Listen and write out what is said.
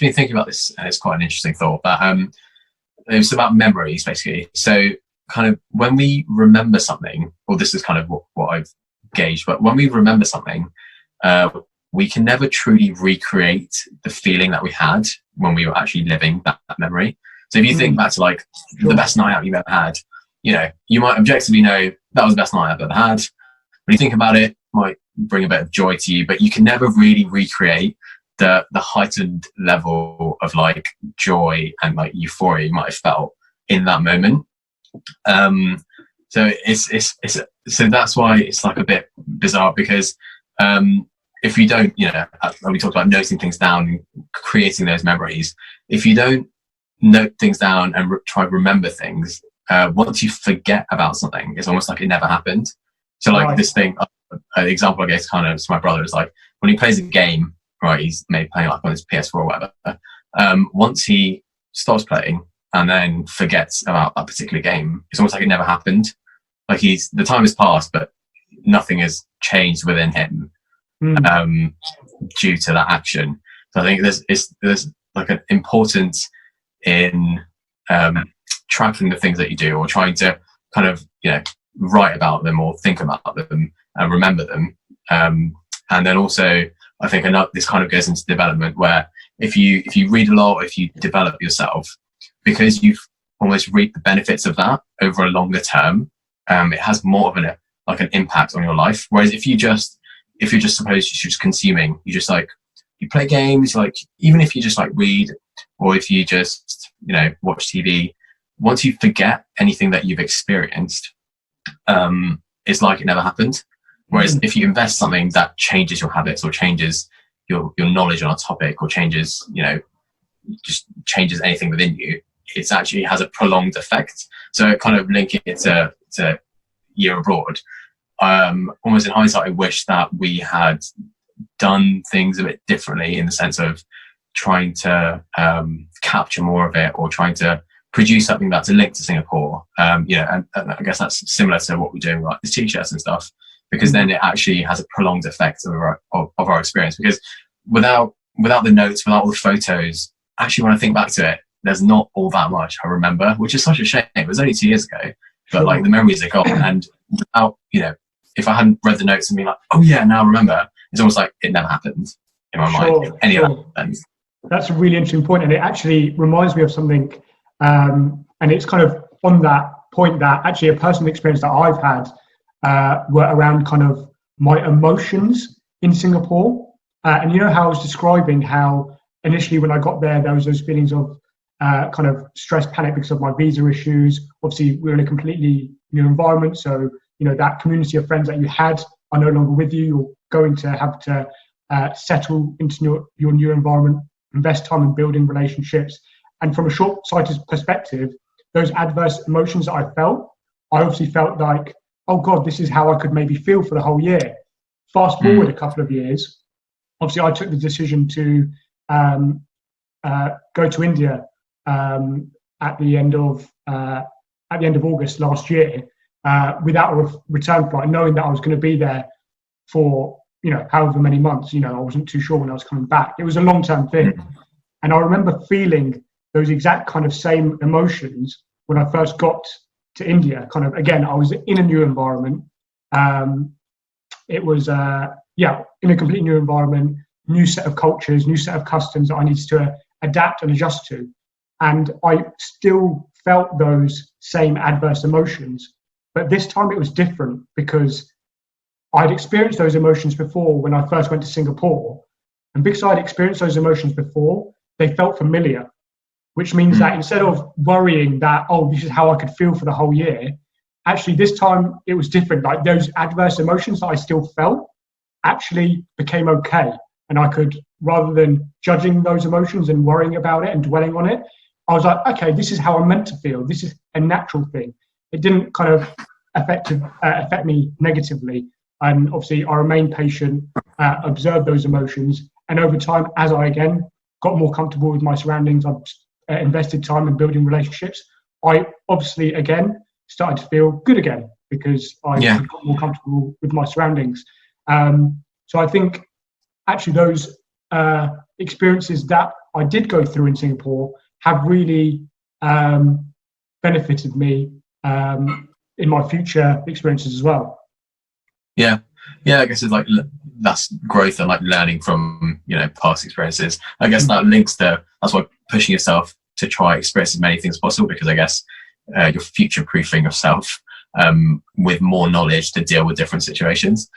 been thinking about this, and it's quite an interesting thought, but it was about memories, basically. So kind of when we remember something, or this is kind of what I've gauged, but when we remember something, we can never truly recreate the feeling that we had when we were actually living that memory. So if you think back to like the best night out you've ever had, you know, you might objectively know that was the best night I've ever had. When you think about it, it might bring a bit of joy to you, but you can never really recreate the heightened level of like joy and like euphoria you might have felt in that moment. So so that's why it's like a bit bizarre, because if you don't, you know, we talked about noting things down, creating those memories. If you don't note things down and try to remember things, once you forget about something, it's almost like it never happened. So like this thing, an example I guess kind of to my brother is like when he plays a game, right? He's maybe playing like on his PS4 or whatever. Once he stops playing and then forgets about that particular game, it's almost like it never happened. Like the time has passed, but nothing has changed within him due to that action. So I think there's like an importance in tracking the things that you do, or trying to kind of, you know, write about them or think about them and remember them. And then also, I think this kind of goes into development, where if you read a lot, if you develop yourself, because you've almost reaped the benefits of that over a longer term, it has more of an impact on your life. Whereas if you're just supposed you're just consuming, you just like, you play games, like even if you just like read, or if you just, you know, watch TV, once you forget anything that you've experienced, it's like it never happened. Whereas if you invest something that changes your habits, or changes your knowledge on a topic, or changes, you know, just changes anything within you, it actually has a prolonged effect. So kind of linking it to year abroad, almost in hindsight, I wish that we had done things a bit differently, in the sense of trying to capture more of it, or trying to produce something that's a link to Singapore. You know, and I guess that's similar to what we're doing with like the t-shirts and stuff, because then it actually has a prolonged effect of our experience. Because without the notes, without all the photos, actually when I think back to it, there's not all that much I remember, which is such a shame. It was only 2 years ago, but like the memories are gone. And without, you know, if I hadn't read the notes and been like, oh yeah, now I remember, it's almost like it never happened in my mind. Of that. That's a really interesting point, and it actually reminds me of something. And it's kind of on that point that actually a personal experience that I've had were around kind of my emotions in Singapore. And you know how I was describing how initially when I got there was those feelings of kind of stress, panic because of my visa issues. Obviously, we're in a completely new environment. So, you know, that community of friends that you had are no longer with you. You're going to have to settle into your new environment, invest time in building relationships. And from a short-sighted perspective, those adverse emotions that I felt, I obviously felt like, oh God, this is how I could maybe feel for the whole year. Fast forward a couple of years, obviously I took the decision to go to India at the end of August last year without a return flight, knowing that I was going to be there for, you know, however many months. You know, I wasn't too sure when I was coming back. It was a long-term thing. And I remember feeling those exact kind of same emotions when I first got to India. Kind of, again, I was in a new environment. It was, in a completely new environment, new set of cultures, new set of customs that I needed to adapt and adjust to. And I still felt those same adverse emotions. But this time it was different, because I'd experienced those emotions before when I first went to Singapore. And because I'd experienced those emotions before, they felt familiar. Which means that instead of worrying that, oh, this is how I could feel for the whole year, actually this time it was different. Like those adverse emotions that I still felt actually became okay. And I could, rather than judging those emotions and worrying about it and dwelling on it, I was like, okay, this is how I'm meant to feel. This is a natural thing. It didn't kind of affect me negatively. And obviously I remained patient, observed those emotions. And over time, as I again got more comfortable with my surroundings, I've invested time in building relationships, I obviously again started to feel good again, because I got more comfortable with my surroundings. So I think actually those experiences that I did go through in Singapore have really benefited me in my future experiences as well. Yeah, I guess it's like that's growth and like learning from past experiences. I guess that links to, that's why pushing yourself to try experience as many things as possible, because I guess you're future proofing yourself with more knowledge to deal with different situations.